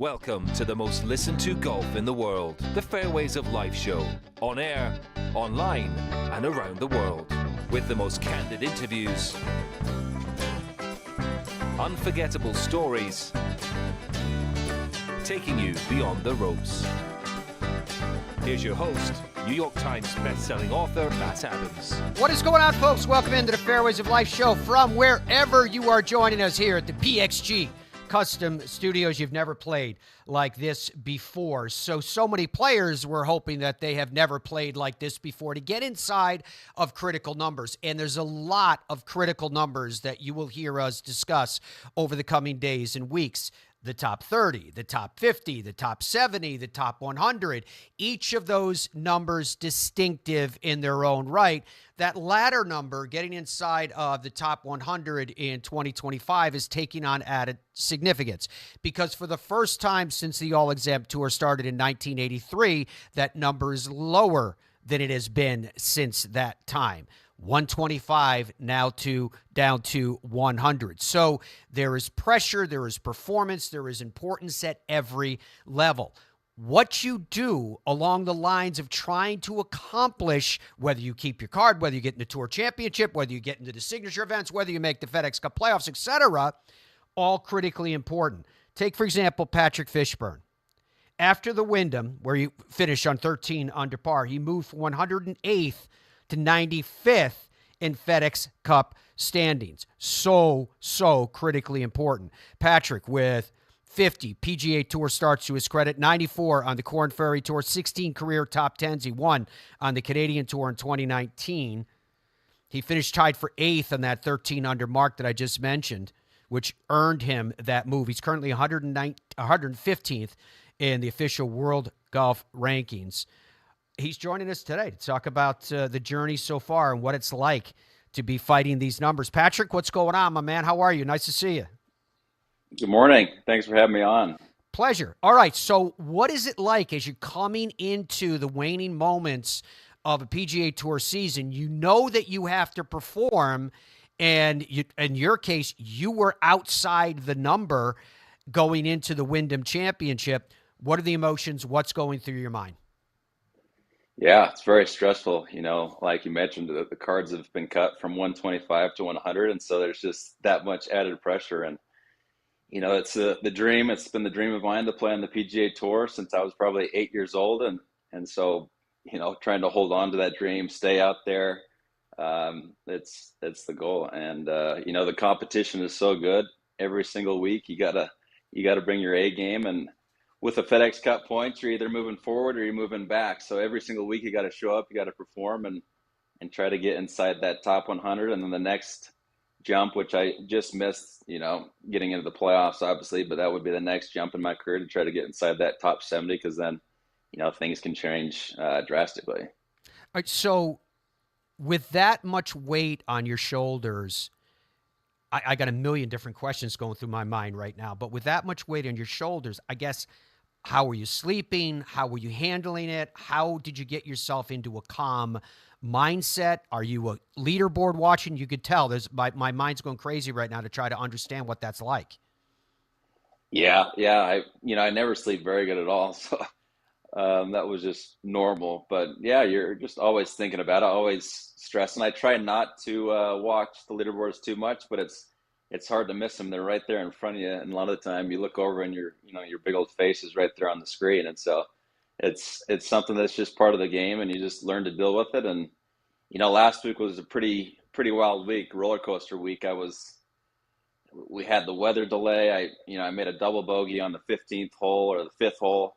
Welcome to the most listened to golf in the world, the Fairways of Life show, on air, online, and around the world, with the most candid interviews, unforgettable stories, taking you beyond the ropes. Here's your host, New York Times best-selling author, Matt Adams. What is going on, folks? Welcome into the Fairways of Life show from wherever you are joining us here at the PXG Custom Studios. You've never played like this before. So many players were hoping that they have never played like this before to get inside of critical numbers. And there's a lot of critical numbers that you will hear us discuss over the coming days and weeks. The top 30, the top 50, the top 70, the top 100, each of those numbers distinctive in their own right. That latter number, getting inside of the top 100 in 2025, is taking on added significance because for the first time since the All-Exempt Tour started in 1983, that number is lower than it has been since that time. 125 now down to 100. So there is pressure, there is performance, there is importance at every level. What you do along the lines of trying to accomplish, whether you keep your card, whether you get in the Tour Championship, whether you get into the signature events, whether you make the FedEx Cup playoffs, etc., all critically important. Take, for example, Patrick Fishburn. After the Wyndham, where he finished on 13 under par, he moved from 108th to 95th in FedEx Cup standings. So critically important. Patrick with 50 PGA Tour starts to his credit, 94 on the Corn Ferry Tour, 16 career top 10s. He won on the Canadian Tour in 2019. He finished tied for 8th on that 13 under mark that I just mentioned, which earned him that move. He's currently 115th in the official World Golf Rankings. He's joining us today to talk about the journey so far and what it's like to be fighting these numbers. Patrick, what's going on, my man? How are you? Nice to see you. Good morning. Thanks for having me on. Pleasure. All right, so what is it like as you're coming into the waning moments of a PGA Tour season? You know that you have to perform, and in your case, you were outside the number going into the Wyndham Championship. What are the emotions? What's going through your mind? Yeah, it's very stressful. Like you mentioned, the cards have been cut from 125 to 100, and so there's just that much added pressure. And it's the dream. It's been the dream of mine to play on the PGA Tour since I was probably 8 years old, and so trying to hold on to that dream, stay out there. It's the goal. And the competition is so good. Every single week, you gotta bring your A game. And with the FedEx Cup points, you're either moving forward or you're moving back. So every single week you got to show up, you got to perform and try to get inside that top 100. And then the next jump, which I just missed, getting into the playoffs, obviously, but that would be the next jump in my career to try to get inside that top 70 because then, things can change drastically. All right, so with that much weight on your shoulders, I got a million different questions going through my mind right now, but with that much weight on your shoulders, I guess, how were you sleeping? How were you handling it? How did you get yourself into a calm mindset? Are you a leaderboard watching? You could tell my mind's going crazy right now to try to understand what that's like. Yeah. I never sleep very good at all. So that was just normal. But yeah, you're just always thinking about it, always stressing. I try not to watch the leaderboards too much, but it's hard to miss them. They're right there in front of you. And a lot of the time you look over and your big old face is right there on the screen. And so it's something that's just part of the game and you just learn to deal with it. And, last week was a pretty wild week, roller coaster week. We had the weather delay. I made a double bogey on the 15th hole or the 5th hole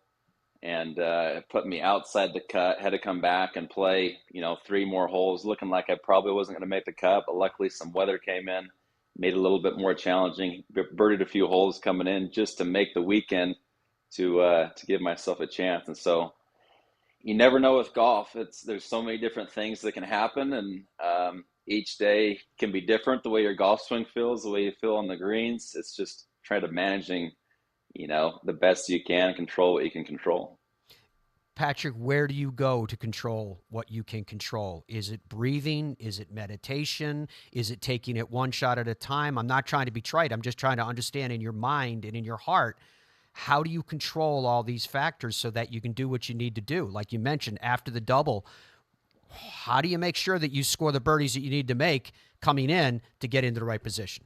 and it put me outside the cut, had to come back and play, 3 more holes, looking like I probably wasn't going to make the cut. But luckily some weather came in, made it a little bit more challenging, birdied a few holes coming in just to make the weekend to give myself a chance. And so you never know with golf. There's so many different things that can happen, and each day can be different. The way your golf swing feels, the way you feel on the greens. It's just trying to managing, the best you can, control what you can control. Patrick, where do you go to control what you can control? Is it breathing? Is it meditation? Is it taking it one shot at a time? I'm not trying to be trite. I'm just trying to understand in your mind and in your heart, How do you control all these factors so that you can do what you need to do? Like you mentioned, after the double, how do you make sure that you score the birdies that you need to make coming in to get into the right position?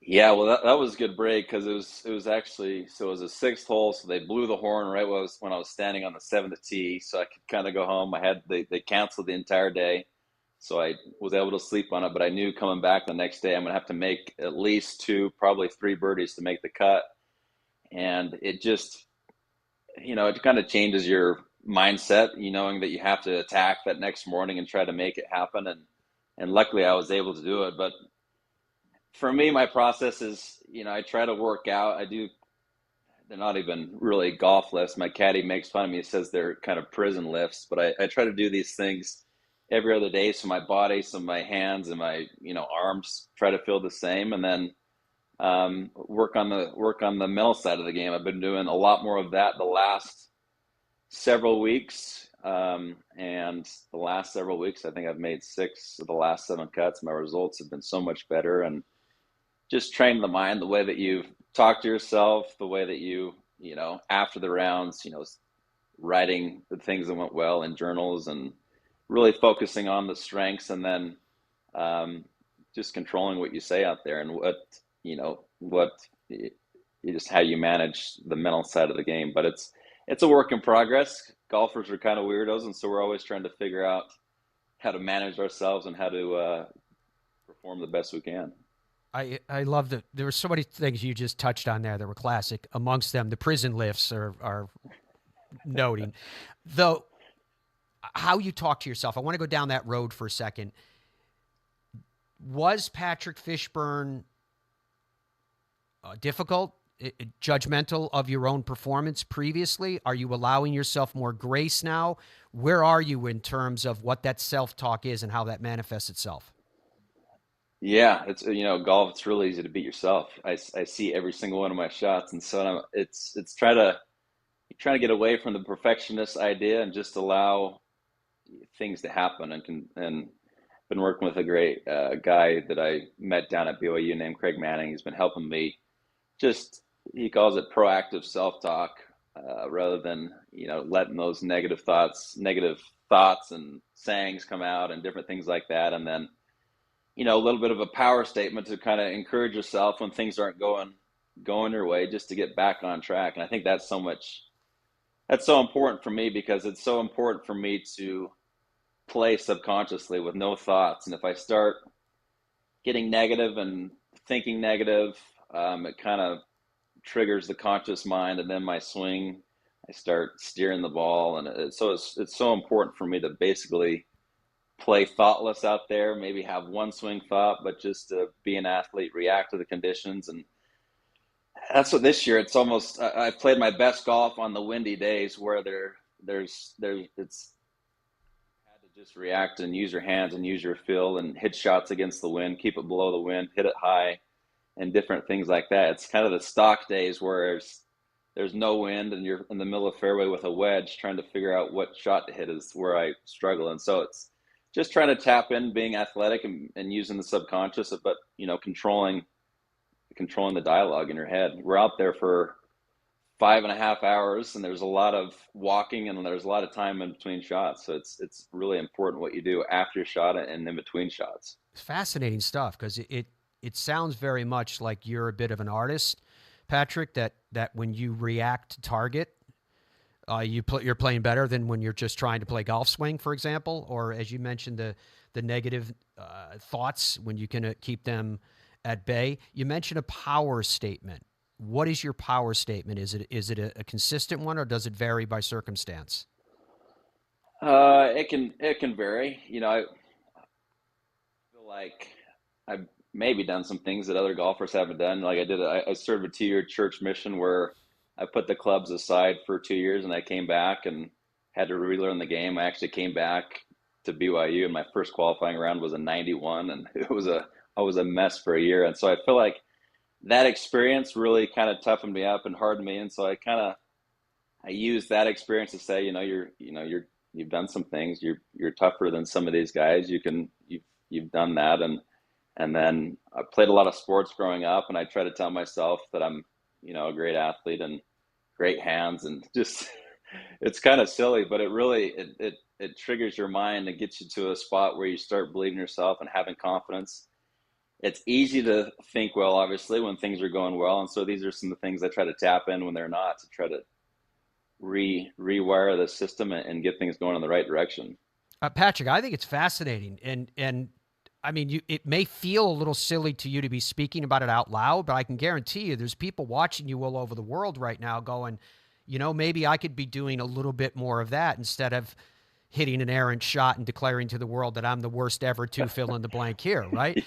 Yeah, well, that was a good break because it was actually, so it was a sixth hole, so they blew the horn right when I was standing on the seventh tee, so I could kind of go home. They canceled the entire day, so I was able to sleep on it. But I knew coming back the next day, I'm gonna have to make at least two, probably three birdies to make the cut, and it just, it kind of changes your mindset, knowing that you have to attack that next morning and try to make it happen, and luckily I was able to do it, but. For me, my process is, I try to work out. They're not even really golf lifts. My caddy makes fun of me. He says they're kind of prison lifts, but I try to do these things every other day. So my body, so my hands and my, arms try to feel the same. And then work on the mental side of the game. I've been doing a lot more of that the last several weeks. And the last several weeks, I think I've made 6 of the last 7 cuts. My results have been so much better. And just train the mind, the way that you talk to yourself, the way that you, after the rounds, writing the things that went well in journals and really focusing on the strengths, and then just controlling what you say out there and just how you manage the mental side of the game. But it's a work in progress. Golfers are kind of weirdos, and so we're always trying to figure out how to manage ourselves and how to perform the best we can. I love that there were so many things you just touched on there that were classic. Amongst them, the prison lifts are noting. Though, how you talk to yourself, I want to go down that road for a second. Was Patrick Fishburn difficult, judgmental of your own performance previously? Are you allowing yourself more grace now? Where are you in terms of what that self-talk is and how that manifests itself? Yeah, it's golf. It's really easy to beat yourself. I see every single one of my shots, and so it's trying to get away from the perfectionist idea and just allow things to happen. And been working with a great guy that I met down at BYU named Craig Manning. He's been helping me. He calls it proactive self-talk, rather than letting those negative thoughts and sayings come out and different things like that, and then. A little bit of a power statement to kind of encourage yourself when things aren't going your way, just to get back on track. And I think that's so important for me, because it's so important for me to play subconsciously with no thoughts. And if I start getting negative and thinking negative, it kind of triggers the conscious mind, and then my swing, I start steering the ball. And it's so important for me to basically play thoughtless out there, maybe have one swing thought, but just to be an athlete, react to the conditions. And that's what this year, it's almost, I've played my best golf on the windy days where it's had to just react and use your hands and use your feel and hit shots against the wind, keep it below the wind, hit it high, and different things like that. It's kind of the stock days where there's no wind and you're in the middle of fairway with a wedge trying to figure out what shot to hit is where I struggle. And so it's just trying to tap in, being athletic and using the subconscious, but controlling the dialogue in your head. We're out there for 5.5 hours, and there's a lot of walking and there's a lot of time in between shots. So it's really important what you do after your shot and in between shots. It's fascinating stuff, because it sounds very much like you're a bit of an artist, Patrick, that when you react to target, you're playing better than when you're just trying to play golf swing, for example, or as you mentioned, the negative thoughts, when you can keep them at bay. You mentioned a power statement. What is your power statement? Is it a consistent one, or does it vary by circumstance? It can vary. I feel like I've maybe done some things that other golfers haven't done. Like I served a 2-year church mission where I put the clubs aside for 2 years, and I came back and had to relearn the game. I actually came back to BYU, and my first qualifying round was a 91, and I was a mess for a year. And so I feel like that experience really kind of toughened me up and hardened me. And so I used that experience to say, you've done some things. You're tougher than some of these guys. You've done that, and then I played a lot of sports growing up, and I try to tell myself that I'm a great athlete and great hands, and just it's kind of silly, but it really it triggers your mind and gets you to a spot where you start believing yourself and having confidence. It's easy to think well, obviously, when things are going well, and so these are some of the things I try to tap in when they're not, to try to rewire the system and get things going in the right direction. Patrick, I think it's fascinating, and I mean, it may feel a little silly to you to be speaking about it out loud, but I can guarantee you there's people watching you all over the world right now going, maybe I could be doing a little bit more of that instead of hitting an errant shot and declaring to the world that I'm the worst ever to fill in the blank here, right?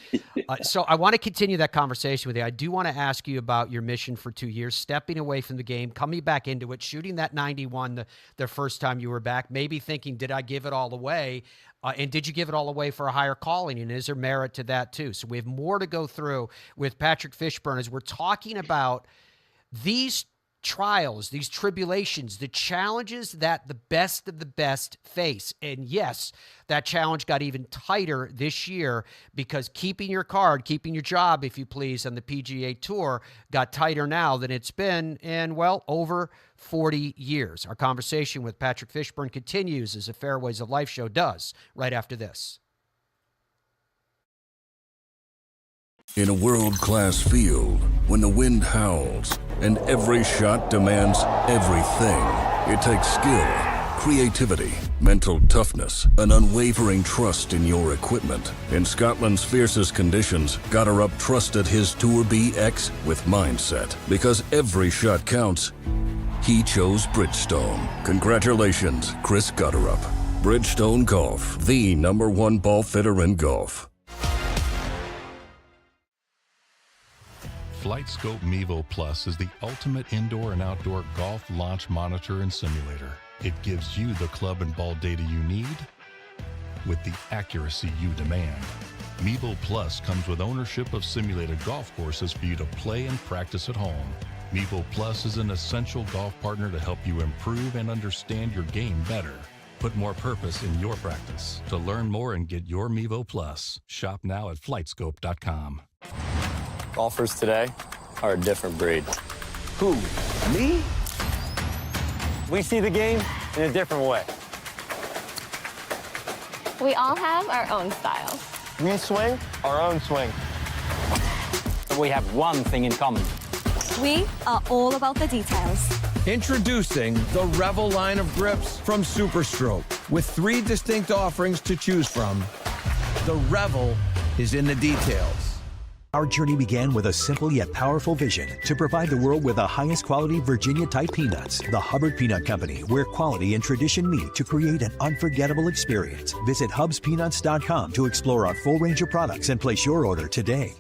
So I want to continue that conversation with you. I do want to ask you about your mission for 2 years, stepping away from the game, coming back into it, shooting that 91 the first time you were back, maybe thinking, did I give it all away? And did you give it all away for a higher calling? And is there merit to that too? So we have more to go through with Patrick Fishburn as we're talking about these trials, these tribulations, the challenges that the best of the best face. And yes, that challenge got even tighter this year because keeping your card, keeping your job, if you please, on the PGA Tour got tighter now than it's been in, well, over 40 years. Our conversation with Patrick Fishburn continues as the Fairways of Life show does right after this. In a world-class field, when the wind howls and every shot demands everything, it takes skill, creativity, mental toughness, an unwavering trust in your equipment. In Scotland's fiercest conditions, Gotterup trusted his Tour BX with mindset. Because every shot counts, he chose Bridgestone. Congratulations, Chris Gotterup. Bridgestone Golf, the #1 ball fitter in golf. FlightScope Mevo Plus is the ultimate indoor and outdoor golf launch monitor and simulator. It gives you the club and ball data you need with the accuracy you demand. Mevo Plus comes with ownership of simulated golf courses for you to play and practice at home. Mevo Plus is an essential golf partner to help you improve and understand your game better. Put more purpose in your practice. To learn more and get your Mevo Plus, shop now at flightscope.com. Golfers today are a different breed. Who? Me? We see the game in a different way. We all have our own styles. We swing our own swing. We have one thing in common. We are all about the details. Introducing the Revel line of grips from Superstroke. With 3 distinct offerings to choose from, the Revel is in the details. Our journey began with a simple yet powerful vision to provide the world with the highest quality Virginia-type peanuts. The Hubbard Peanut Company, where quality and tradition meet to create an unforgettable experience. Visit hubspeanuts.com to explore our full range of products and place your order today.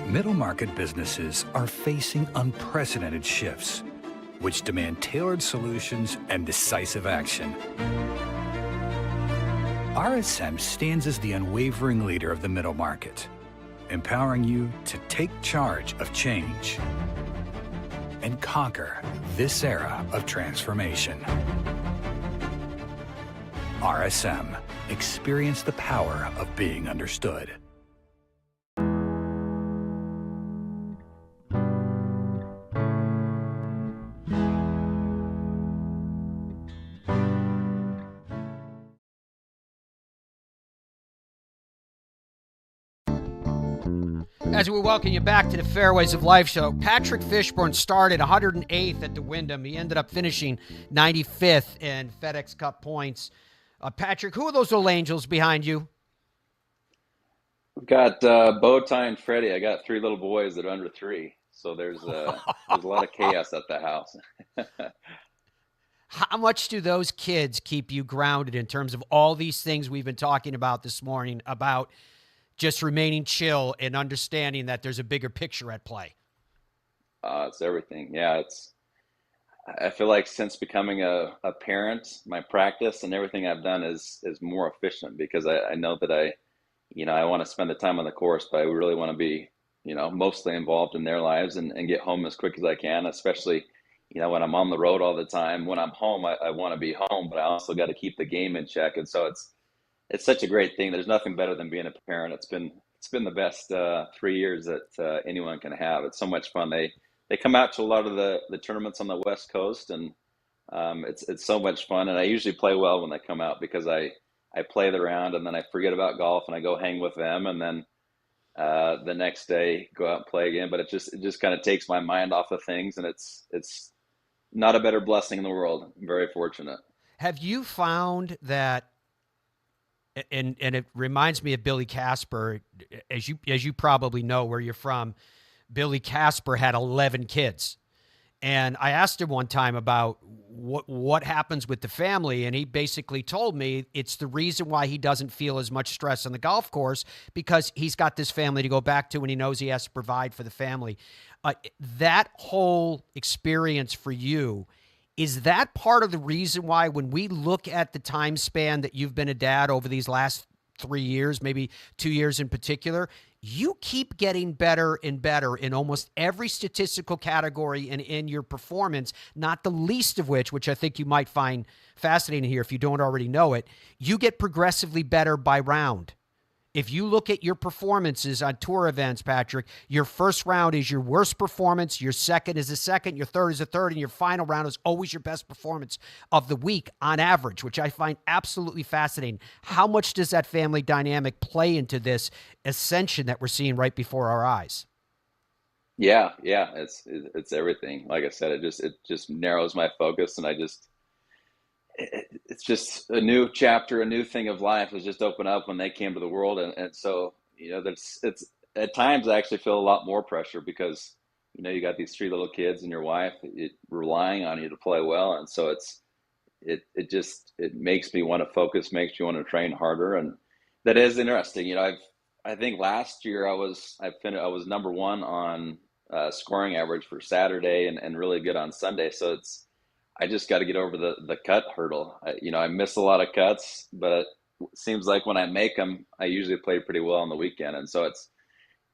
Middle market businesses are facing unprecedented shifts, which demand tailored solutions and decisive action. RSM stands as the unwavering leader of the middle market, empowering you to take charge of change and conquer this era of transformation. RSM. Experience the power of being understood. As we welcome you back to the Fairways of Life show, Patrick Fishburn started 108th at the Wyndham. He ended up finishing 95th in FedEx Cup points. Patrick, who are those little angels behind you? We've got Bowtie and Freddie. I got 3 little boys that are under 3, so there's a lot of chaos at the house. How much do those kids keep you grounded in terms of all these things we've been talking about this morning about just remaining chill and understanding that there's a bigger picture at play? It's everything. Yeah, I feel like since becoming a parent, my practice and everything I've done is more efficient because I know that I want to spend the time on the course, but I really want to be, mostly involved in their lives and get home as quick as I can, especially, when I'm on the road all the time. When I'm home, I want to be home, but I also got to keep the game in check. And so it's such a great thing. There's nothing better than being a parent. It's been the best 3 years that anyone can have. It's so much fun. They come out to a lot of the tournaments on the West Coast, and it's so much fun. And I usually play well when they come out because I play the round and then I forget about golf and I go hang with them, and then the next day go out and play again. But it just kind of takes my mind off of things, and it's not a better blessing in the world. I'm very fortunate. Have you found that? And it reminds me of Billy Casper, as you probably know where you're from. Billy Casper had 11 kids, and I asked him one time about what happens with the family, and he basically told me it's the reason why he doesn't feel as much stress on the golf course because he's got this family to go back to, and he knows he has to provide for the family. That whole experience for you. Is that part of the reason why when we look at the time span that you've been a dad over these last 3 years, maybe 2 years in particular, you keep getting better and better in almost every statistical category and in your performance, not the least of which I think you might find fascinating here if you don't already know it, you get progressively better by round. If you look at your performances on tour events, Patrick, your first round is your worst performance, your second is a second, your third is a third, and your final round is always your best performance of the week on average, which I find absolutely fascinating. How much does that family dynamic play into this ascension that we're seeing right before our eyes? Yeah, it's everything. Like I said, it just narrows my focus, and it's just a new chapter, a new thing of life has just opened up when they came to the world. And so, it's at times I actually feel a lot more pressure because, you got these 3 little kids and your wife relying on you to play well. And so it makes me want to focus, makes you want to train harder. And that is interesting. I think last year I was number 1 on scoring average for Saturday and really good on Sunday. So I just got to get over the cut hurdle. I miss a lot of cuts, but it seems like when I make them, I usually play pretty well on the weekend. And so it's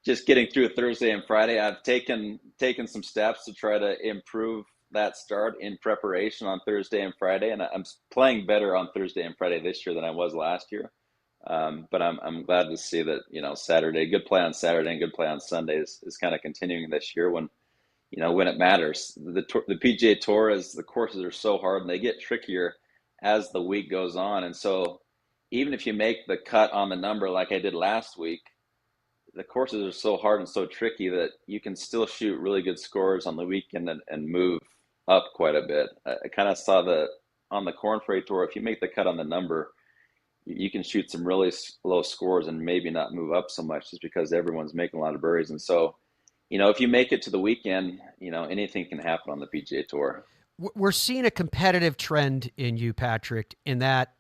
just getting through Thursday and Friday. I've taken some steps to try to improve that start in preparation on Thursday and Friday. And I'm playing better on Thursday and Friday this year than I was last year. But I'm glad to see that, Saturday, good play on Saturday and good play on Sunday is kind of continuing this year when it matters. The PGA Tour, the courses are so hard and they get trickier as the week goes on. And so even if you make the cut on the number like I did last week, the courses are so hard and so tricky that you can still shoot really good scores on the weekend and move up quite a bit. I kind of saw on the Corn Ferry Tour, if you make the cut on the number, you can shoot some really low scores and maybe not move up so much just because everyone's making a lot of birdies. And so, if you make it to the weekend, anything can happen on the PGA Tour. We're seeing a competitive trend in you, Patrick, in that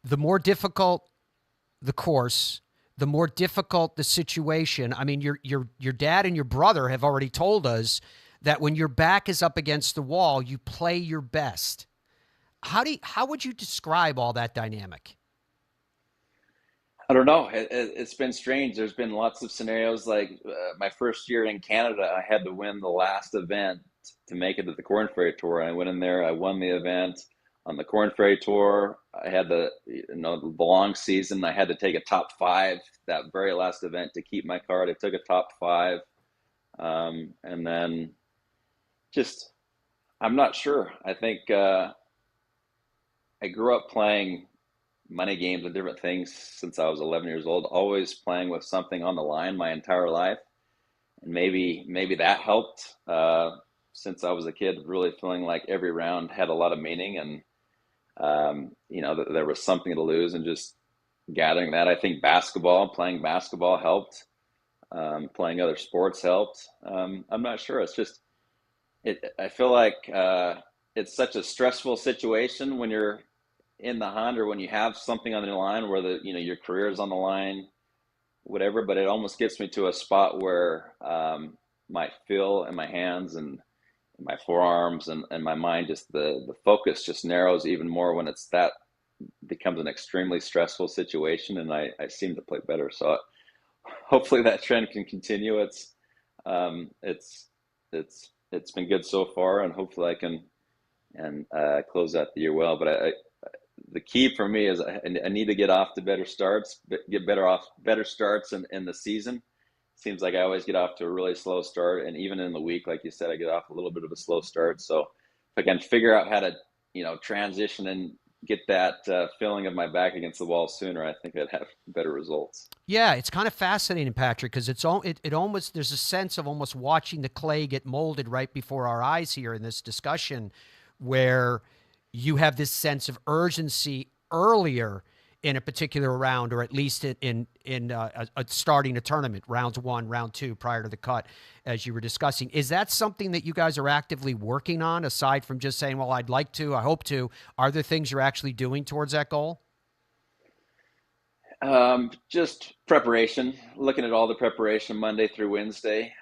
the more difficult the course, the more difficult the situation. I mean, your dad and your brother have already told us that when your back is up against the wall, you play your best. How would you describe all that dynamic? I don't know. It's been strange. There's been lots of scenarios like my first year in Canada, I had to win the last event to make it to the Corn Ferry Tour. I went in there, I won the event. On the Corn Ferry Tour, I had the long season. I had to take a top 5 that very last event to keep my card. I took a top 5. And then I'm not sure. I think I grew up playing money games and different things since I was 11 years old, always playing with something on the line my entire life. And maybe that helped since I was a kid, really feeling like every round had a lot of meaning and, there was something to lose and just gathering that. I think playing basketball helped. Playing other sports helped. I'm not sure. It's just, I feel like it's such a stressful situation when you're in the hunt or when you have something on the line where your career is on the line, whatever, but it almost gets me to a spot where my feel in my hands and my forearms and my mind, just the focus just narrows even more when that becomes an extremely stressful situation, and I seem to play better. So hopefully that trend can continue. It's been good so far, and hopefully I can close out the year well. But the key for me is I need to get off to better starts, get better starts in the season. Seems like I always get off to a really slow start, and even in the week, like you said, I get off a little bit of a slow start. So if I can figure out how to, transition and get that feeling of my back against the wall sooner, I think I'd have better results. Yeah, it's kind of fascinating, Patrick, because it almost, there's a sense of almost watching the clay get molded right before our eyes here in this discussion, where you have this sense of urgency earlier in a particular round, or at least in starting a tournament, rounds 1, round 2, prior to the cut, as you were discussing. Is that something that you guys are actively working on, aside from just saying, well, I'd like to, I hope to? Are there things you're actually doing towards that goal? Just preparation, looking at all the preparation Monday through Wednesday,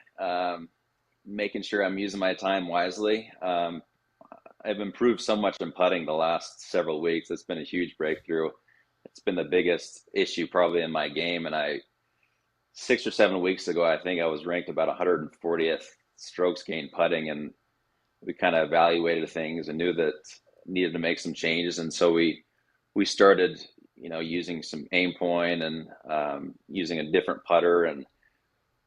making sure I'm using my time wisely. I've improved so much in putting the last several weeks. It's been a huge breakthrough. It's been the biggest issue probably in my game. And 6 or 7 weeks ago, I think I was ranked about 140th strokes gained putting, and we kind of evaluated things and knew that needed to make some changes. And so we started, using some aim point and using a different putter, and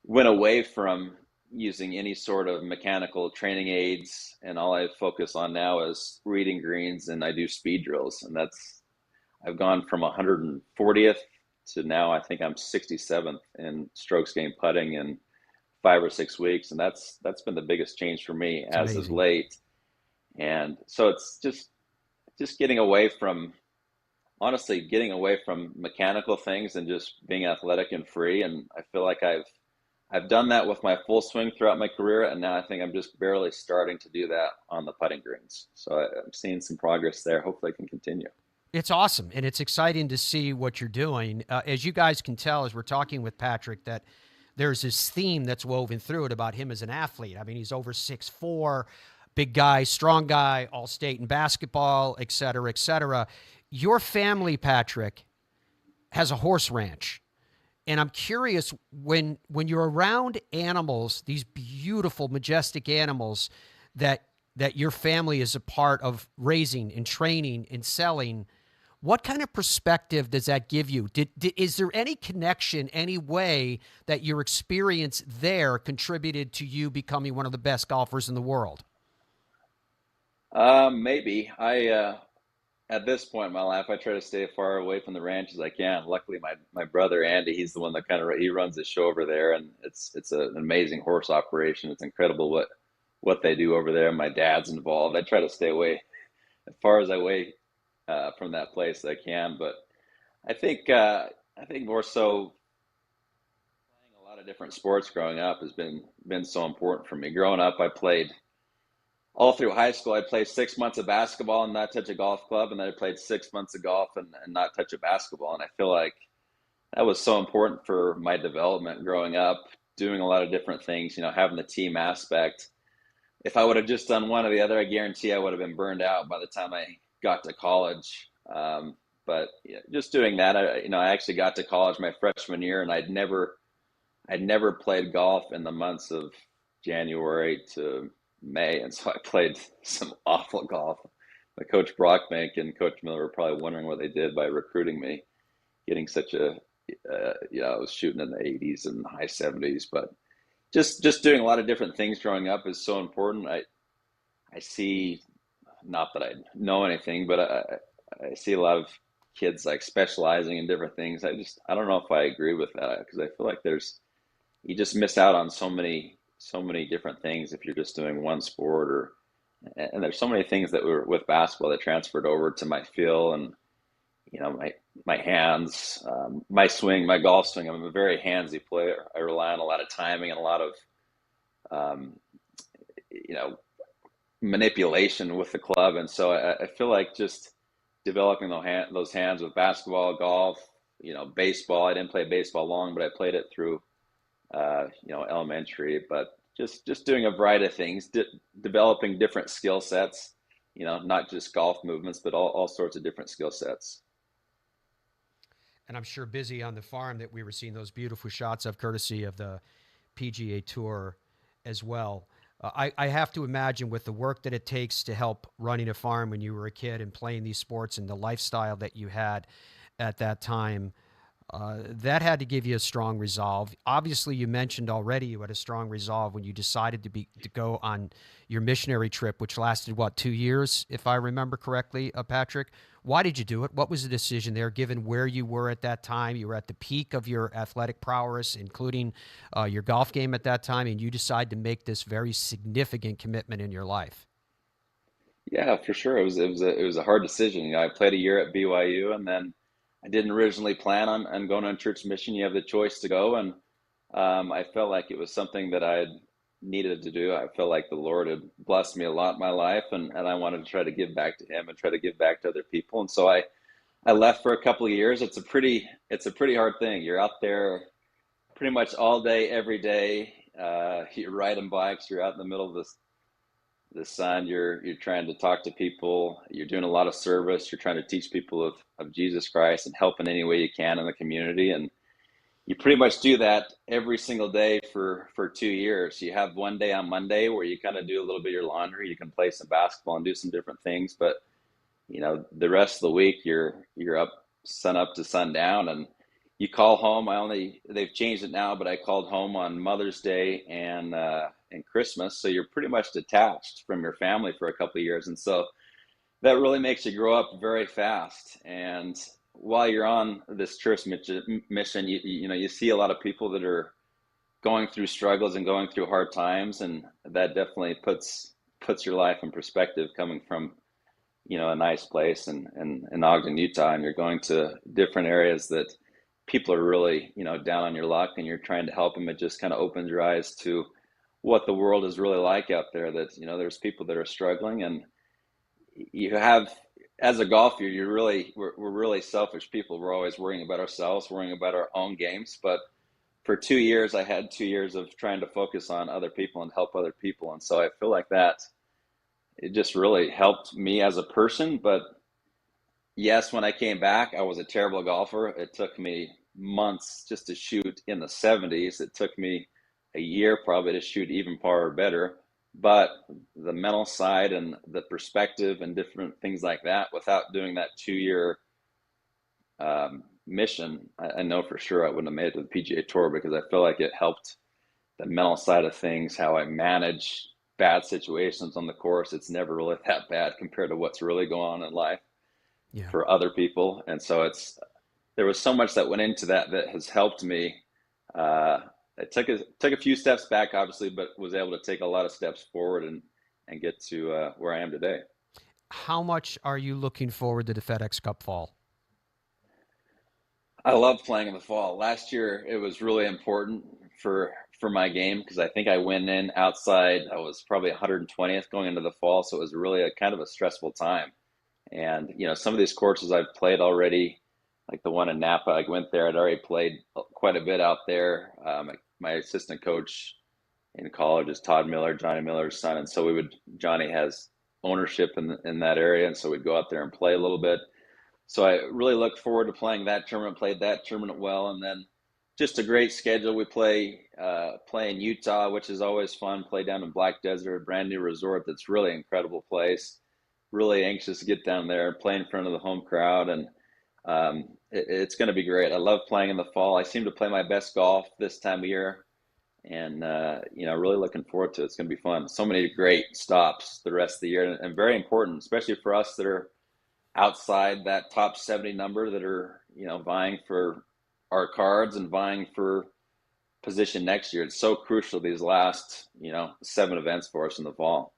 went away from using any sort of mechanical training aids. And all I focus on now is reading greens, and I do speed drills. And I've gone from 140th to now I think I'm 67th in strokes gained putting in 5 or 6 weeks. And that's been the biggest change for me as of late. And so it's just getting away from mechanical things and just being athletic and free. And I feel like I've done that with my full swing throughout my career, and now I think I'm just barely starting to do that on the putting greens. So I'm seeing some progress there. Hopefully I can continue. It's awesome, and it's exciting to see what you're doing. As you guys can tell, as we're talking with Patrick, that there's this theme that's woven through it about him as an athlete. I mean, he's over 6'4", big guy, strong guy, all-state in basketball, et cetera, et cetera. Your family, Patrick, has a horse ranch. And I'm curious, when you're around animals, these beautiful, majestic animals that your family is a part of raising and training and selling, what kind of perspective does that give you? Is there any connection, any way that your experience there contributed to you becoming one of the best golfers in the world? Maybe. At this point in my life, I try to stay as far away from the ranch as I can. Luckily, my brother Andy, he's the one that he runs the show over there, and it's an amazing horse operation. It's incredible what they do over there. My dad's involved. I try to stay away as far as from that place as I can. But I think more so playing a lot of different sports growing up has been so important for me. Growing up, I played. All through high school, I played 6 months of basketball and not touch a golf club, and then I played 6 months of golf and not touch a basketball. And I feel like that was so important for my development growing up, doing a lot of different things, having the team aspect. If I would have just done one or the other, I guarantee I would have been burned out by the time I got to college. But just doing that, I actually got to college my freshman year, and I'd never played golf in the months of January to May, and so I played some awful golf. My coach Brockbank and Coach Miller were probably wondering what they did by recruiting me, getting such I was shooting in the 80s and high 70s. But just doing a lot of different things growing up is so important. I see, not that I know anything, but I see a lot of kids like specializing in different things. I don't know if I agree with that, because I feel like you just miss out on so many different things if you're just doing one sport, and there's so many things that were with basketball that transferred over to my feel and my hands, my swing, my golf swing. I'm a very handsy player. I rely on a lot of timing and a lot of manipulation with the club, and so I feel like just developing those hands with basketball, golf, baseball. I didn't play baseball long, but I played it through elementary. But just doing a variety of things, developing different skill sets, not just golf movements, but all sorts of different skill sets. And I'm sure busy on the farm that we were seeing those beautiful shots of, courtesy of the PGA Tour as well. I have to imagine, with the work that it takes to help running a farm when you were a kid and playing these sports and the lifestyle that you had at that time, that had to give you a strong resolve. Obviously, you mentioned already you had a strong resolve when you decided to go on your missionary trip, which lasted, 2 years, if I remember correctly, Patrick? Why did you do it? What was the decision there, given where you were at that time? You were at the peak of your athletic prowess, including your golf game at that time, and you decided to make this very significant commitment in your life. Yeah, for sure. It was a hard decision. I played a year at BYU, and then I didn't originally plan on going on church mission. You have the choice to go, and I felt like it was something that I needed to do. I felt like the Lord had blessed me a lot in my life, and I wanted to try to give back to Him and try to give back to other people. And so I left for a couple of years. It's a pretty hard thing. You're out there pretty much all day, every day. You're riding bikes. You're out in the middle of the sun. You're trying to talk to people. You're doing a lot of service. You're trying to teach people of Jesus Christ and help in any way you can in the community. And you pretty much do that every single day for 2 years. You have one day on Monday where you kind of do a little bit of your laundry. You can play some basketball and do some different things. But, the rest of the week, you're up sun up to sundown, and you call home. They've changed it now, but I called home on Mother's Day and Christmas. So you're pretty much detached from your family for a couple of years. And so that really makes you grow up very fast. And while you're on this church mission, you see a lot of people that are going through struggles and going through hard times. And that definitely puts your life in perspective, coming from, a nice place in Ogden, Utah, and you're going to different areas that people are really, down on your luck, and you're trying to help them. It just kind of opens your eyes to what the world is really like out there, that, there's people that are struggling. And you have, as a golfer, we're really selfish people. We're always worrying about ourselves, worrying about our own games. But for 2 years, I had 2 years of trying to focus on other people and help other people. And so I feel like that, it just really helped me as a person. But yes, when I came back, I was a terrible golfer. It took me months just to shoot in the 70s. It took me a year probably to shoot even par or better. But the mental side and the perspective and different things like that, without doing that 2-year mission, I know for sure I wouldn't have made it to the PGA Tour, because I feel like it helped the mental side of things, how I manage bad situations on the course. It's never really that bad compared to what's really going on in life for other people. And so there was so much that went into that has helped me. I took a few steps back, obviously, but was able to take a lot of steps forward and get to where I am today. How much are you looking forward to the FedEx Cup fall? I love playing in the fall. Last year, it was really important for my game, because I think I went in outside. I was probably 120th going into the fall, so it was really a kind of a stressful time. And, some of these courses I've played already, like the one in Napa, I went there. I'd already played quite a bit out there. My assistant coach in college is Todd Miller, Johnny Miller's son. And so Johnny has ownership in that area. And so we'd go out there and play a little bit. So I really look forward to playing that tournament, played that tournament well. And then just a great schedule. We play in Utah, which is always fun. Play down in Black Desert, a brand new resort that's really incredible place. Really anxious to get down there and play in front of the home crowd. And it's going to be great. I love playing in the fall. I seem to play my best golf this time of year, and really looking forward to it. It's going to be fun. So many great stops the rest of the year, and very important, especially for us that are outside that top 70 number, that are vying for our cards and vying for position next year. It's so crucial, these last 7 events for us in the fall.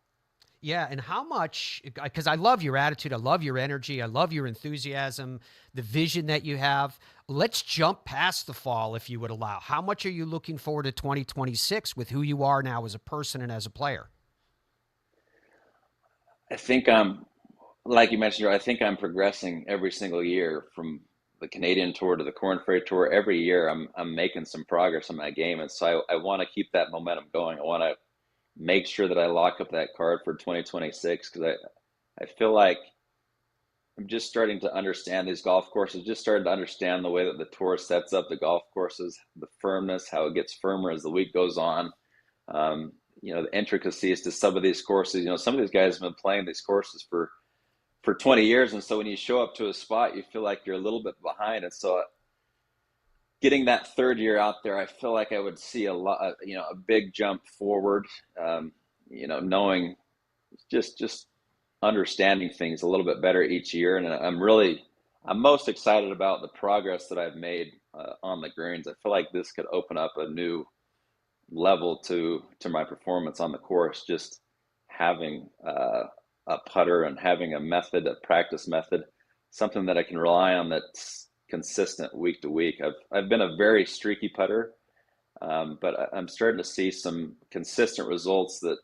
Yeah, and how much, because I love your attitude, I love your energy, I love your enthusiasm, the vision that you have. Let's jump past the fall, if you would allow. How much are you looking forward to 2026 with who you are now as a person and as a player? I think like you mentioned, I think I'm progressing every single year, from the Canadian Tour to the Korn Ferry Tour. Every year I'm making some progress on my game. And so I want to keep that momentum going. I want to make sure that I lock up that card for 2026, because I feel like I'm just starting to understand these golf courses, just starting to understand the way that the tour sets up the golf courses, the firmness, how it gets firmer as the week goes on. The intricacies to some of these courses. Some of these guys have been playing these courses for 20 years. And so when you show up to a spot, you feel like you're a little bit behind. And so getting that third year out there, I feel like I would see a big jump forward, knowing just understanding things a little bit better each year. And I'm most excited about the progress that I've made on the greens. I feel like this could open up a new level to my performance on the course, just having a putter and having a practice method, something that I can rely on that's consistent week to week. I've been a very streaky putter, but I'm starting to see some consistent results that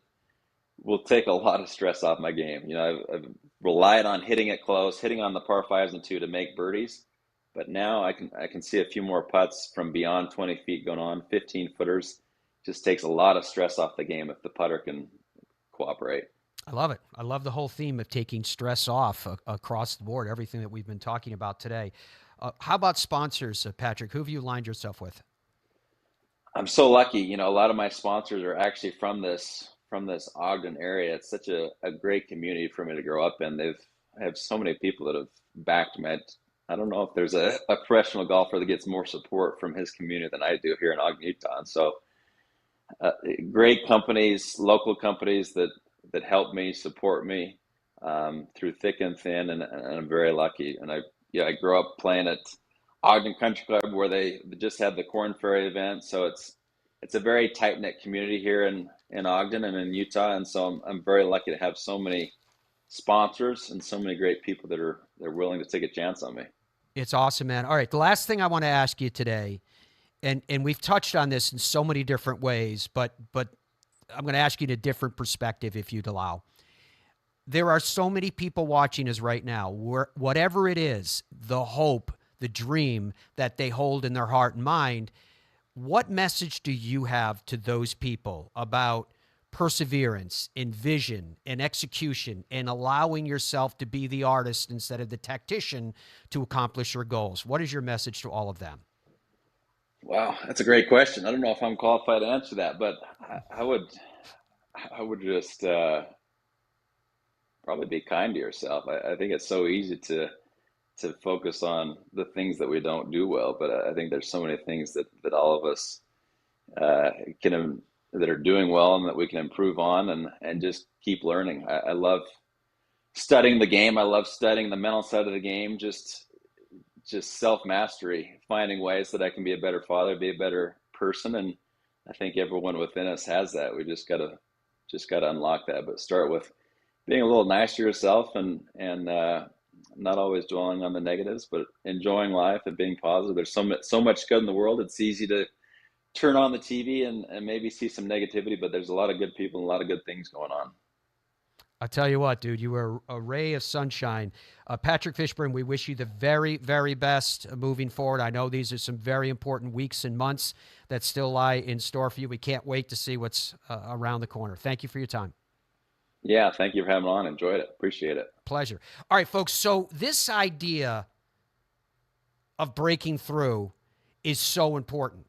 will take a lot of stress off my game. I've relied on hitting it close, hitting on the par 5s and 2 to make birdies, but now I can see a few more putts from beyond 20 feet going on, 15 footers. Just takes a lot of stress off the game if the putter can cooperate. I love it. I love the whole theme of taking stress off across the board, everything that we've been talking about today. How about sponsors, Patrick? Who have you lined yourself with? I'm so lucky. A lot of my sponsors are actually from this Ogden area. It's such a great community for me to grow up in. I have so many people that have backed me. I don't know if there's a professional golfer that gets more support from his community than I do here in Ogden, Utah. And so great companies, local companies that help me, support me through thick and thin, and I'm very lucky. And I grew up playing at Ogden Country Club, where they just had the Corn Ferry event. So it's a very tight-knit community here in Ogden and in Utah. And so I'm very lucky to have so many sponsors and so many great people that are willing to take a chance on me. It's awesome, man. All right, the last thing I want to ask you today, and we've touched on this in so many different ways, but I'm going to ask you in a different perspective, if you'd allow. There are so many people watching us right now, whatever it is, the hope, the dream that they hold in their heart and mind. What message do you have to those people about perseverance and vision and execution and allowing yourself to be the artist instead of the tactician to accomplish your goals? What is your message to all of them? Wow, that's a great question. I don't know if I'm qualified to answer that, but I would just probably be kind to yourself. I think it's so easy to focus on the things that we don't do well, but I think there's so many things that all of us that are doing well and that we can improve on and just keep learning. I love studying the game. I love studying the mental side of the game, just self-mastery, finding ways that I can be a better father, be a better person. And I think everyone within us has that. We just gotta unlock that, but start with being a little nice to yourself and not always dwelling on the negatives, but enjoying life and being positive. There's so much good in the world. It's easy to turn on the TV and maybe see some negativity, but there's a lot of good people and a lot of good things going on. I'll tell you what, dude, you were a ray of sunshine. Patrick Fishburn, we wish you the very, very best moving forward. I know these are some very important weeks and months that still lie in store for you. We can't wait to see what's around the corner. Thank you for your time. Yeah, thank you for having me on. Enjoyed it. Appreciate it. Pleasure. All right, folks, so this idea of breaking through is so important.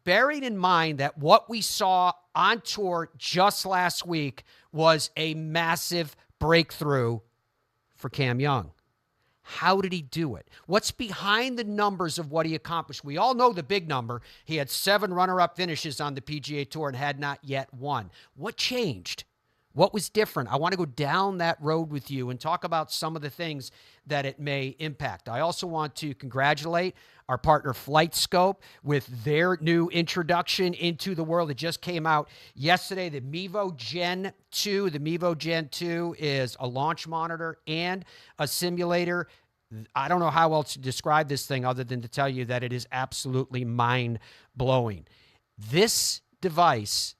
Bearing in mind that what we saw on tour just last week was a massive breakthrough for Cam Young. How did he do it? What's behind the numbers of what he accomplished? We all know the big number. He had 7 runner-up finishes on the PGA Tour and had not yet won. What changed? What was different? I want to go down that road with you and talk about some of the things that it may impact. I also want to congratulate our partner FlightScope with their new introduction into the world. It just came out yesterday, the Mevo Gen 2. The Mevo Gen 2 is a launch monitor and a simulator. I don't know how else to describe this thing other than to tell you that it is absolutely mind-blowing. This device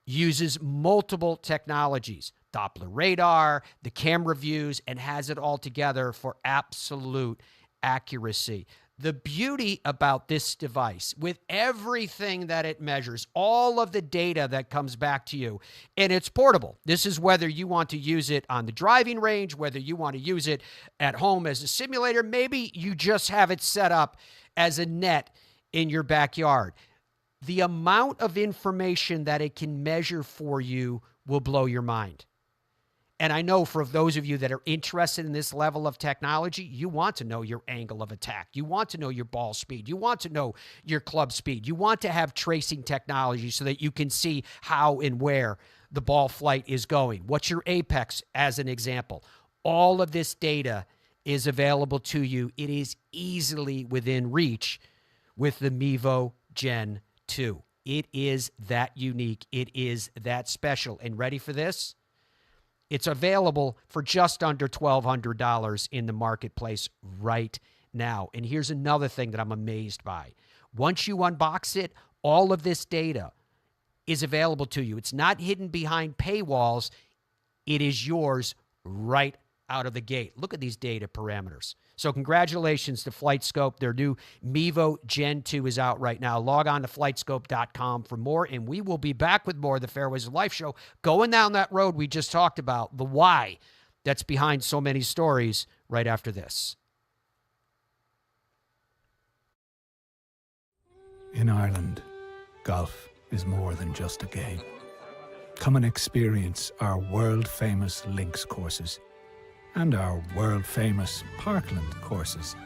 uses multiple technologies, Doppler radar, the camera views, and has it all together for absolute accuracy. The beauty about this device, with everything that it measures, all of the data that comes back to you, and it's portable. This is whether you want to use it on the driving range, whether you want to use it at home as a simulator. Maybe you just have it set up as a net in your backyard. The amount of information that it can measure for you will blow your mind. And I know for those of you that are interested in this level of technology, you want to know your angle of attack. You want to know your ball speed. You want to know your club speed. You want to have tracing technology so that you can see how and where the ball flight is going. What's your apex, as an example? All of this data is available to you. It is easily within reach with the Mevo Gen 2. It is that unique. It is that special. And ready for this? It's available for just under $1,200 in the marketplace right now. And here's another thing that I'm amazed by. Once you unbox it, all of this data is available to you. It's not hidden behind paywalls. It is yours right out of the gate. Look at these data parameters. So congratulations to FlightScope. Their new Mevo Gen 2 is out right now. Log on to flightscope.com for more, and we will be back with more of the Fairways of Life show, going down that road we just talked about, the why that's behind so many stories, right after this. In Ireland, golf is more than just a game. Come and experience our world-famous links courses and our world-famous parkland courses,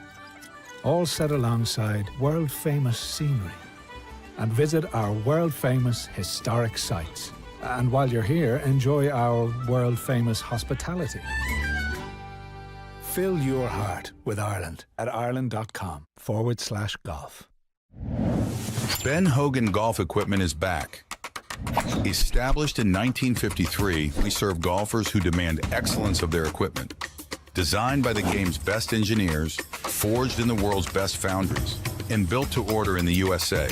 all set alongside world-famous scenery. And visit our world-famous historic sites. And while you're here, enjoy our world-famous hospitality. Fill your heart with Ireland at ireland.com/golf. Ben Hogan Golf Equipment is back. Established in 1953, we serve golfers who demand excellence of their equipment. Designed by the game's best engineers, forged in the world's best foundries, and built to order in the USA.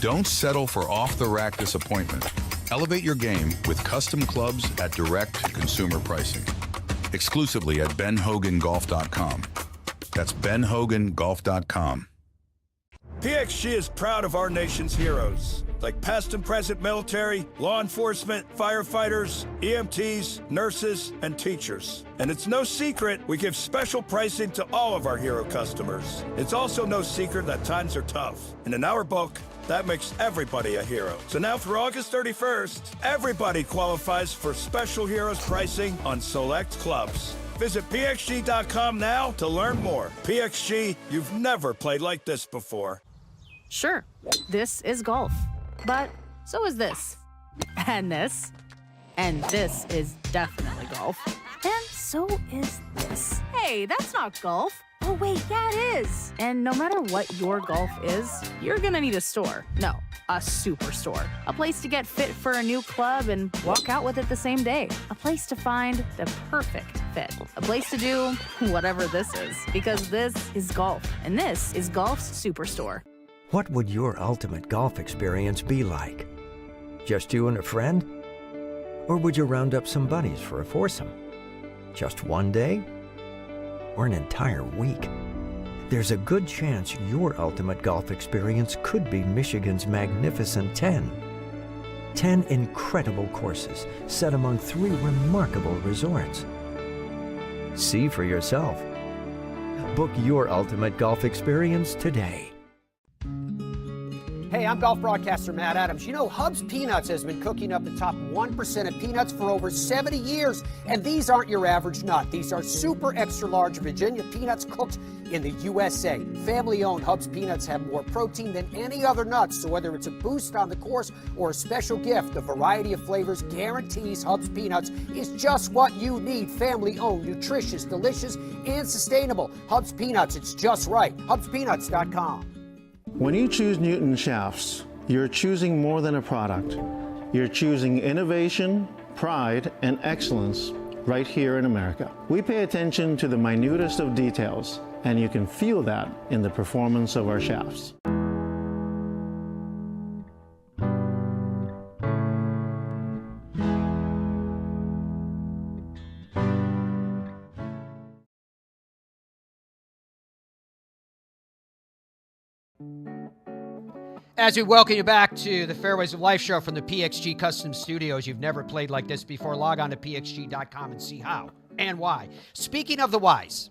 Don't settle for off-the-rack disappointment. Elevate your game with custom clubs at direct consumer pricing. Exclusively at benhogangolf.com. That's benhogangolf.com. PXG is proud of our nation's heroes, like past and present military, law enforcement, firefighters, EMTs, nurses, and teachers. And it's no secret we give special pricing to all of our hero customers. It's also no secret that times are tough. And in our book, that makes everybody a hero. So now through August 31st, everybody qualifies for special heroes pricing on select clubs. Visit PXG.com now to learn more. PXG, you've never played like this before. Sure, this is golf, but so is this, and this, and this is definitely golf, and so is this. Hey, that's not golf. Oh wait, yeah it is. And no matter what your golf is, you're gonna need a store. No, a superstore. A place to get fit for a new club and walk out with it the same day. A place to find the perfect fit. A place to do whatever this is, because this is golf, and this is golf's superstore. What would your ultimate golf experience be like? Just you and a friend? Or would you round up some buddies for a foursome? Just one day? Or an entire week? There's a good chance your ultimate golf experience could be Michigan's magnificent 10. 10 incredible courses set among 3 remarkable resorts. See for yourself. Book your ultimate golf experience today. Hey, I'm golf broadcaster Matt Adams. You know, Hub's Peanuts has been cooking up the top 1% of peanuts for over 70 years. And these aren't your average nut. These are super extra large Virginia peanuts cooked in the USA. Family-owned Hub's Peanuts have more protein than any other nuts. So whether it's a boost on the course or a special gift, the variety of flavors guarantees Hub's Peanuts is just what you need. Family-owned, nutritious, delicious, and sustainable. Hub's Peanuts, it's just right. HubsPeanuts.com. When you choose Newton shafts, you're choosing more than a product. You're choosing innovation, pride, and excellence right here in America. We pay attention to the minutest of details, and you can feel that in the performance of our shafts. As we welcome you back to the Fairways of Life show from the PXG Custom Studios. You've never played like this before. Log on to pxg.com and see how and why. Speaking of the whys,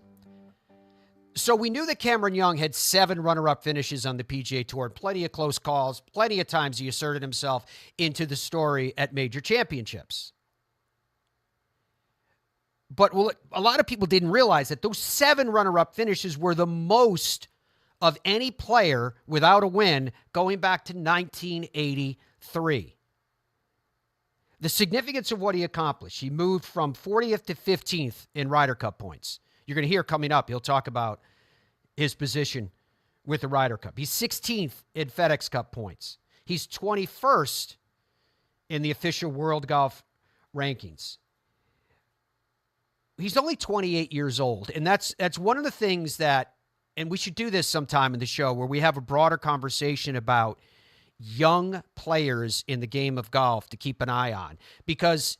so we knew that Cameron Young had 7 runner-up finishes on the PGA Tour, plenty of close calls, plenty of times he asserted himself into the story at major championships. But a lot of people didn't realize that those 7 runner-up finishes were the most of any player without a win going back to 1983. The significance of what he accomplished, he moved from 40th to 15th in Ryder Cup points. You're going to hear coming up, he'll talk about his position with the Ryder Cup. He's 16th in FedEx Cup points. He's 21st in the official World Golf rankings. He's only 28 years old, and that's one of the things that, and we should do this sometime in the show, where we have a broader conversation about young players in the game of golf to keep an eye on, because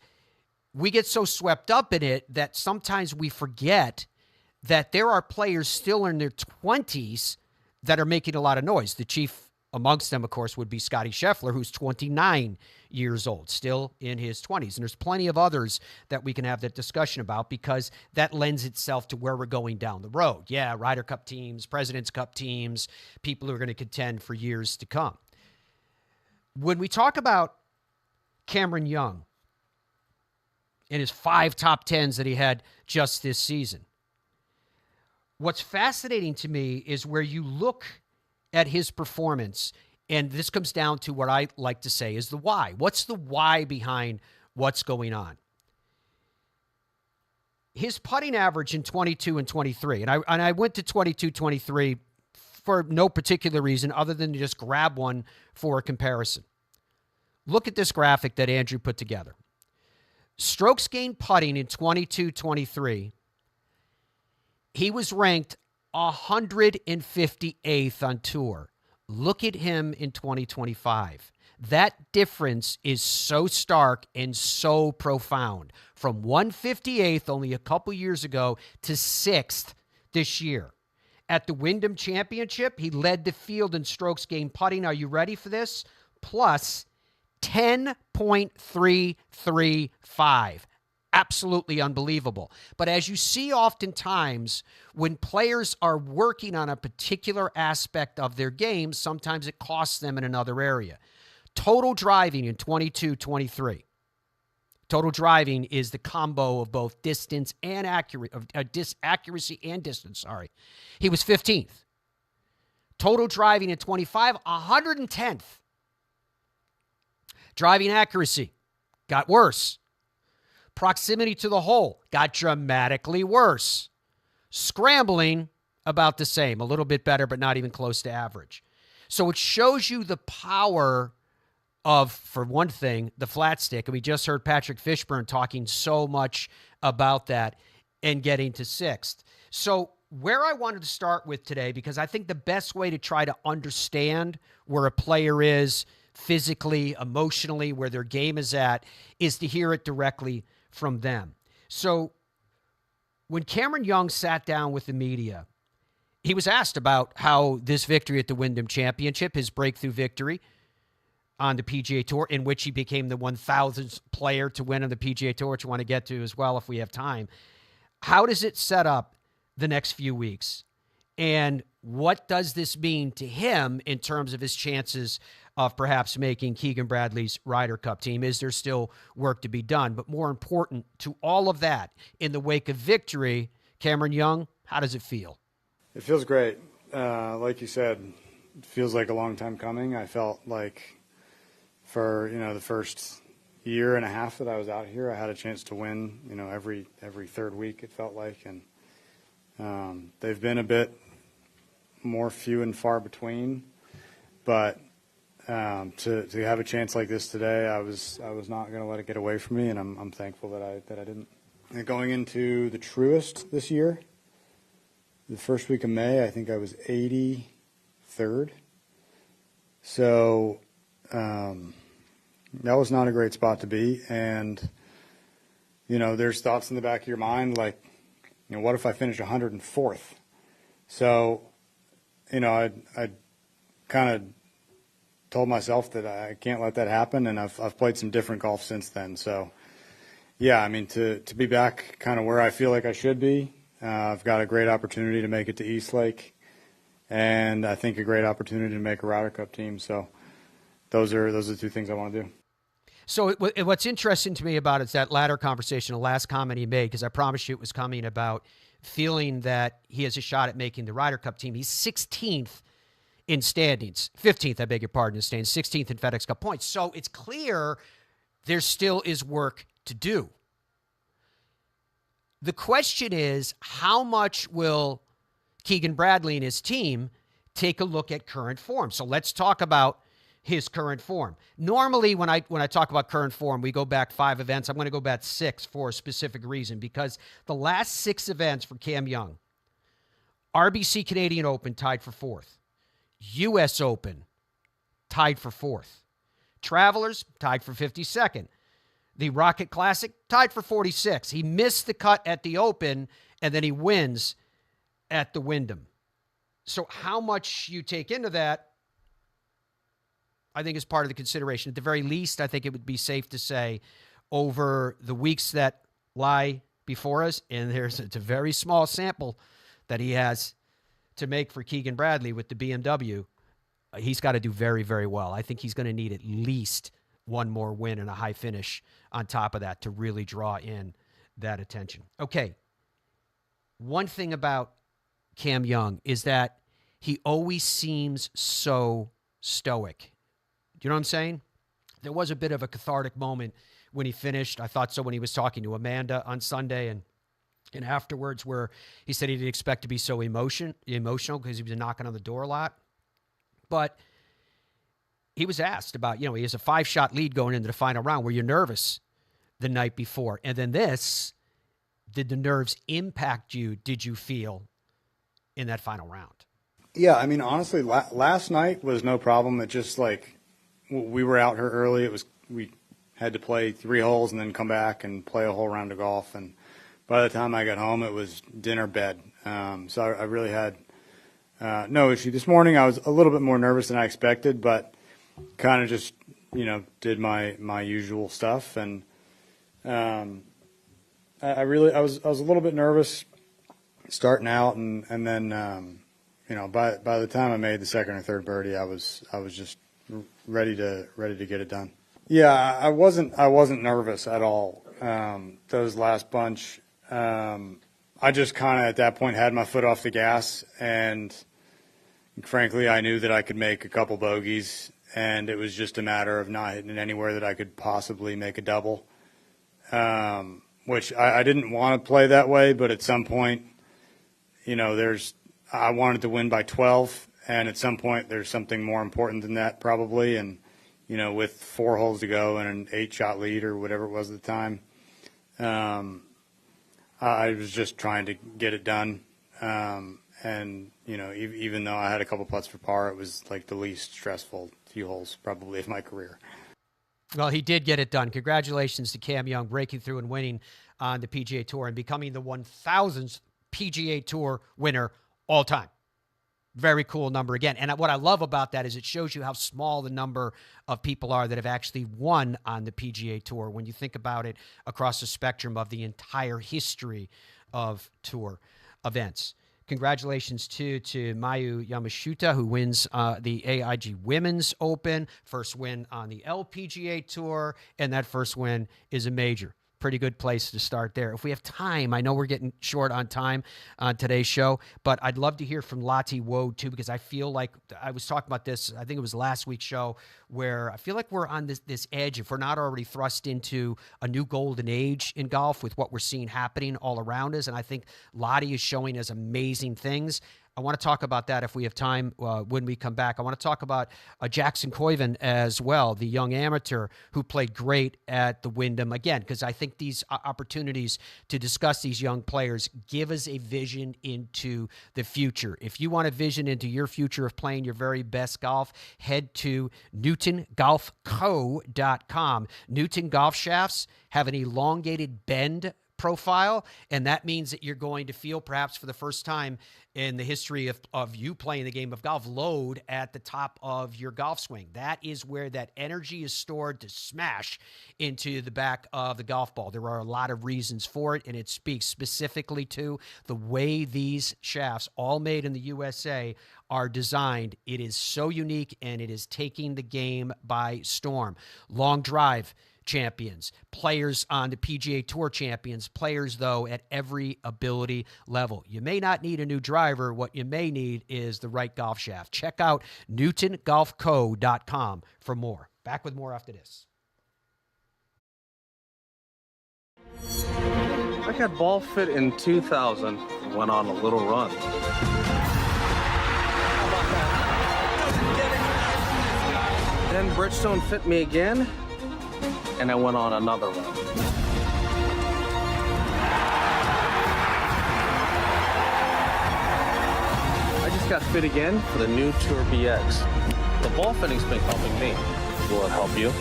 we get so swept up in it that sometimes we forget that there are players still in their 20s that are making a lot of noise. The chief amongst them, of course, would be Scottie Scheffler, who's 29 years old, still in his 20s. And there's plenty of others that we can have that discussion about, because that lends itself to where we're going down the road. Yeah, Ryder Cup teams, President's Cup teams, people who are going to contend for years to come. When we talk about Cameron Young and his 5 top 10s that he had just this season, what's fascinating to me is where you look at his performance, and this comes down to what I like to say is the why. What's the why behind what's going on? His putting average in 22 and 23, and I went to 22, 23 for no particular reason other than to just grab one for a comparison. Look at this graphic that Andrew put together. Strokes gained putting in 22, 23. He was ranked 158th on tour. Look at him in 2025. That difference is so stark and so profound. From 158th only a couple years ago to 6th this year. At the Wyndham Championship, he led the field in strokes gained putting. Are you ready for this? Plus 10.335. Absolutely unbelievable. But as you see oftentimes, when players are working on a particular aspect of their game, sometimes it costs them in another area. Total driving in 22-23. Total driving is the combo of both distance and accuracy and distance, sorry. He was 15th. Total driving in 25, 110th. Driving accuracy got worse. Proximity to the hole got dramatically worse. Scrambling, about the same. A little bit better, but not even close to average. So it shows you the power of, for one thing, the flat stick. And we just heard Patrick Fishburn talking so much about that and getting to 6th. So where I wanted to start with today, because I think the best way to try to understand where a player is physically, emotionally, where their game is at, is to hear it directly from them. So when Cameron Young sat down with the media, he was asked about how this victory at the Wyndham Championship, his breakthrough victory on the PGA Tour, in which he became the 1,000th player to win on the PGA Tour, which I want to get to as well if we have time. How does it set up the next few weeks? And what does this mean to him in terms of his chances of perhaps making Keegan Bradley's Ryder Cup team? Is there still work to be done? But more important to all of that, in the wake of victory, Cameron Young, how does it feel? It feels great. Like you said, it feels like a long time coming. I felt like for, the first year and a half that I was out here, I had a chance to win, every third week it felt like. And they've been a bit more few and far between, but to have a chance like this today, I was not going to let it get away from me, and I'm thankful that I didn't. And going into the Truist this year, the first week of May, I think I was 83rd. So that was not a great spot to be, and there's thoughts in the back of your mind like, what if I finish 104th? So, I kind of told myself that I can't let that happen, and I've played some different golf since then. So, yeah, I mean, to be back kind of where I feel like I should be, I've got a great opportunity to make it to Eastlake, and I think a great opportunity to make a Ryder Cup team. So those are the two things I want to do. So what's interesting to me about it is that latter conversation, the last comment he made, because I promised you it was coming, about feeling that he has a shot at making the Ryder Cup team. He's 16th in standings, 15th, I beg your pardon, in standings, 16th in FedEx Cup points. So it's clear there still is work to do. The question is, how much will Keegan Bradley and his team take a look at current form? So let's talk about his current form. Normally, when I talk about current form, we go back 5 events. I'm going to go back 6 for a specific reason, because the last 6 events for Cam Young: RBC Canadian Open tied for 4th, U.S. Open tied for 4th, Travelers tied for 52nd, the Rocket Classic tied for 46th. He missed the cut at the Open, and then he wins at the Wyndham. So how much you take into that, I think, is part of the consideration. At the very least, I think it would be safe to say, over the weeks that lie before us, and it's a very small sample that he has to make for Keegan Bradley with the BMW, he's got to do very, very well. I think he's going to need at least one more win and a high finish on top of that to really draw in that attention. Okay, one thing about Cam Young is that he always seems so stoic. Do you know what I'm saying? There was a bit of a cathartic moment when he finished. I thought so when he was talking to Amanda on Sunday and afterwards, where he said he didn't expect to be so emotional because he was knocking on the door a lot. But he was asked about, he has a 5-shot lead going into the final round. Were you nervous the night before? And then did the nerves impact you? Did you feel in that final round? Yeah, I mean, honestly, last night was no problem. It just we were out here early. We had to play 3 holes and then come back and play a whole round of golf. And by the time I got home, it was dinner, bed. So I really had no issue. This morning I was a little bit more nervous than I expected, but kind of just, did my usual stuff. And I was a little bit nervous starting out, and then by the time I made the second or third birdie, I was just ready to get it done. Yeah, I wasn't nervous at all. Those last bunch, I just kind of at that point had my foot off the gas, and frankly, I knew that I could make a couple bogeys, and it was just a matter of not hitting it anywhere that I could possibly make a double, which I didn't want to play that way, but at some point, I wanted to win by 12. And at some point, there's something more important than that, probably. And, with 4 holes to go and an 8-shot lead or whatever it was at the time, I was just trying to get it done. And, even though I had a couple putts for par, it was like the least stressful few holes probably of my career. Well, he did get it done. Congratulations to Cam Young breaking through and winning on the PGA Tour and becoming the 1,000th PGA Tour winner all time. Very cool number again. And what I love about that is it shows you how small the number of people are that have actually won on the PGA Tour when you think about it across the spectrum of the entire history of tour events. Congratulations, to Mayu Yamashita, who wins the AIG Women's Open, first win on the LPGA Tour, and that first win is a major. Pretty good place to start there. If we have time, I know we're getting short on time on today's show, but I'd love to hear from Lottie Woad too, because I feel like I was talking about this, I think it was last week's show, where I feel like we're on this edge, if we're not already thrust into a new golden age in golf with what we're seeing happening all around us. And I think Lottie is showing us amazing things. I want to talk about that if we have time when we come back. I want to talk about Jackson Koiven as well, the young amateur who played great at the Wyndham. Again, because I think these opportunities to discuss these young players give us a vision into the future. If you want a vision into your future of playing your very best golf, head to NewtonGolfCo.com. Newton Golf Shafts have an elongated bend profile, and that means that you're going to feel, perhaps for the first time in the history of you playing the game of golf, load at the top of your golf swing. That is where that energy is stored to smash into the back of the golf ball. There are a lot of reasons for it, and it speaks specifically to the way these shafts, all made in the USA, are designed. It is so unique, and it is taking the game by storm. Long drive champions, players on the PGA Tour champions, players, though, at every ability level. You may not need a new driver. What you may need is the right golf shaft. Check out NewtonGolfCo.com for more. Back with more after this. I got ball fit in 2000, went on a little run. Then Bridgestone fit me again, and I went on another run. I just got fit again for the new Tour BX. The ball fitting's been helping me. Will it help you?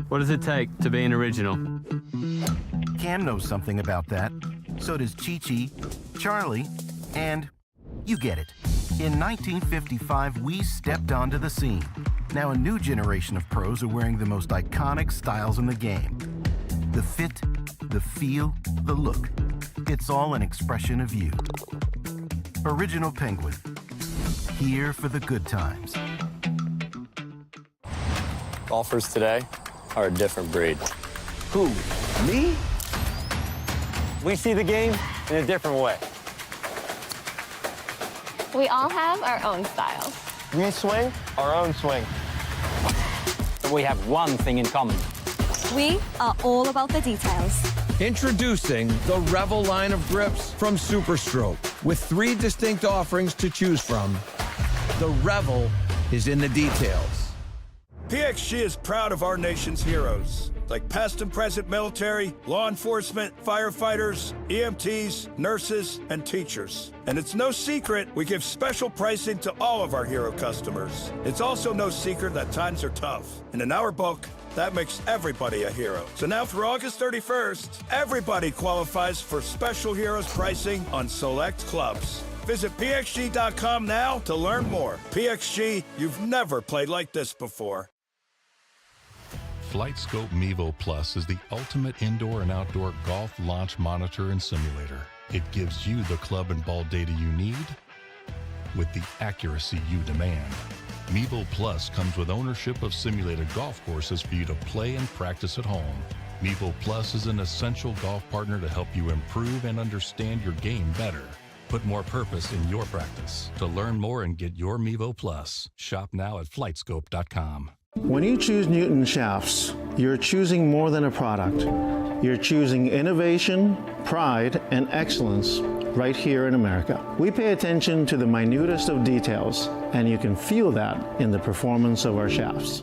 What does it take to be an original? Cam knows something about that. So does Chi-Chi, Charlie, and you get it. In 1955, we stepped onto the scene. Now a new generation of pros are wearing the most iconic styles in the game. The fit, the feel, the look. It's all an expression of you. Original Penguin. Here for the good times. Golfers today are a different breed. Who? Me? We see the game in a different way. We all have our own styles. We swing our own swing. But we have one thing in common. We are all about the details. Introducing the Revel line of grips from Superstroke. With 3 distinct offerings to choose from, the Revel is in the details. PXG is proud of our nation's heroes, like past and present military, law enforcement, firefighters, EMTs, nurses, and teachers. And it's no secret we give special pricing to all of our hero customers. It's also no secret that times are tough. And in our book, that makes everybody a hero. So now through August 31st, everybody qualifies for special heroes pricing on select clubs. Visit PXG.com now to learn more. PXG, you've never played like this before. FlightScope Mevo Plus is the ultimate indoor and outdoor golf launch monitor and simulator. It gives you the club and ball data you need with the accuracy you demand. Mevo Plus comes with ownership of simulated golf courses for you to play and practice at home. Mevo Plus is an essential golf partner to help you improve and understand your game better. Put more purpose in your practice. To learn more and get your Mevo Plus, shop now at FlightScope.com. When you choose Newton shafts, you're choosing more than a product. You're choosing innovation, pride, and excellence right here in America. We pay attention to the minutest of details, and you can feel that in the performance of our shafts.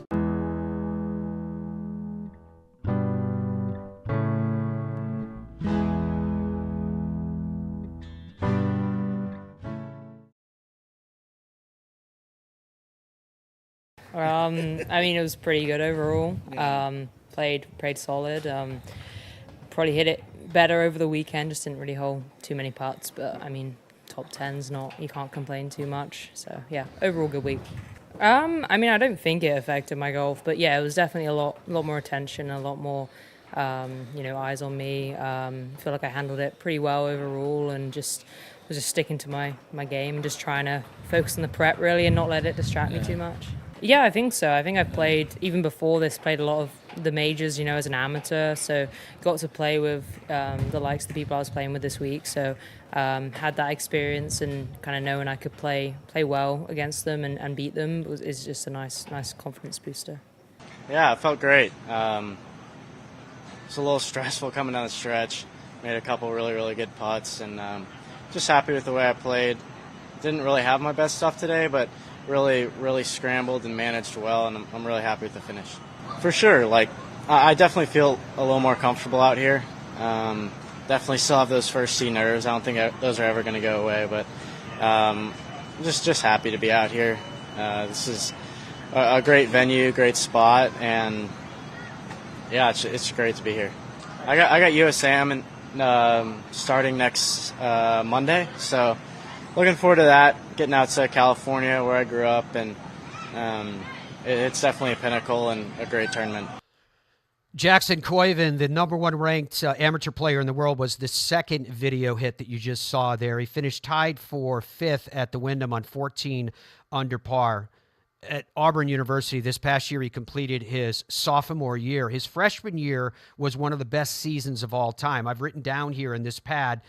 I mean, it was pretty good overall. Played solid. Probably hit it better over the weekend. Just didn't really hold too many putts. But I mean, top 10's not. You can't complain too much. So yeah, overall good week. I mean, I don't think it affected my golf, but yeah, it was definitely a lot more attention, a lot more, eyes on me. Feel like I handled it pretty well overall, and was just sticking to my game and just trying to focus on the prep really and not let it distract me too much. Yeah, I think so. I think I've played, even before this, played a lot of the majors, as an amateur. So got to play with the likes of the people I was playing with this week. So had that experience and kind of knowing I could play well against them and beat them is just a nice confidence booster. Yeah, it felt great. It's a little stressful coming down the stretch. Made a couple really, really good putts, and just happy with the way I played. Didn't really have my best stuff today, but really, really scrambled and managed well, and I'm really happy with the finish. For sure, I definitely feel a little more comfortable out here. Definitely still have those first tee nerves. I don't think those are ever going to go away, but just happy to be out here. This is a great venue, great spot, and yeah, it's great to be here. I got USAM starting next Monday, so looking forward to that. Getting out to California, where I grew up, and it's definitely a pinnacle and a great tournament. Jackson Koiven, the number 1 ranked amateur player in the world, was the second video hit that you just saw there. He finished tied for 5th at the Wyndham on 14 under par. At Auburn University this past year, he completed his sophomore year. His freshman year was one of the best seasons of all time. I've written down here in this pad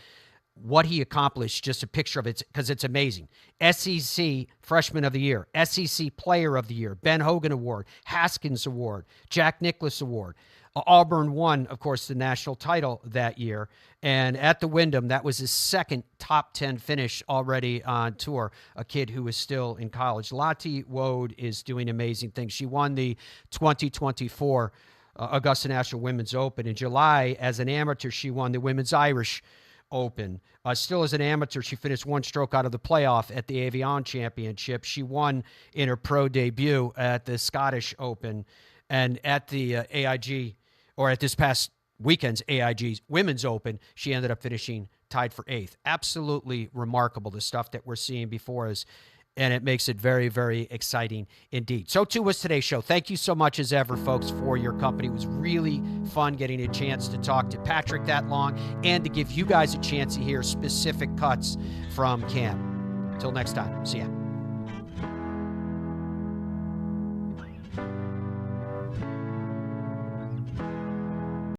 what he accomplished, just a picture of it, because it's amazing. SEC Freshman of the Year, SEC Player of the Year, Ben Hogan Award, Haskins Award, Jack Nicklaus Award. Auburn won, of course, the national title that year. And at the Wyndham, that was his second top 10 finish already on tour, a kid who is still in college. Lottie Woad is doing amazing things. She won the 2024 Augusta National Women's Open. In July, as an amateur, she won the Women's Irish Open. Still as an amateur, she finished 1 stroke out of the playoff at the Avion Championship. She won in her pro debut at the Scottish Open. And at the AIG, or at this past weekend's AIG's Women's Open, she ended up finishing tied for 8th. Absolutely remarkable, the stuff that we're seeing before us, and it makes it very, very exciting indeed. So, too, was today's show. Thank you so much, as ever, folks, for your company. It was really fun getting a chance to talk to Patrick that long and to give you guys a chance to hear specific cuts from Cam. Until next time, see ya.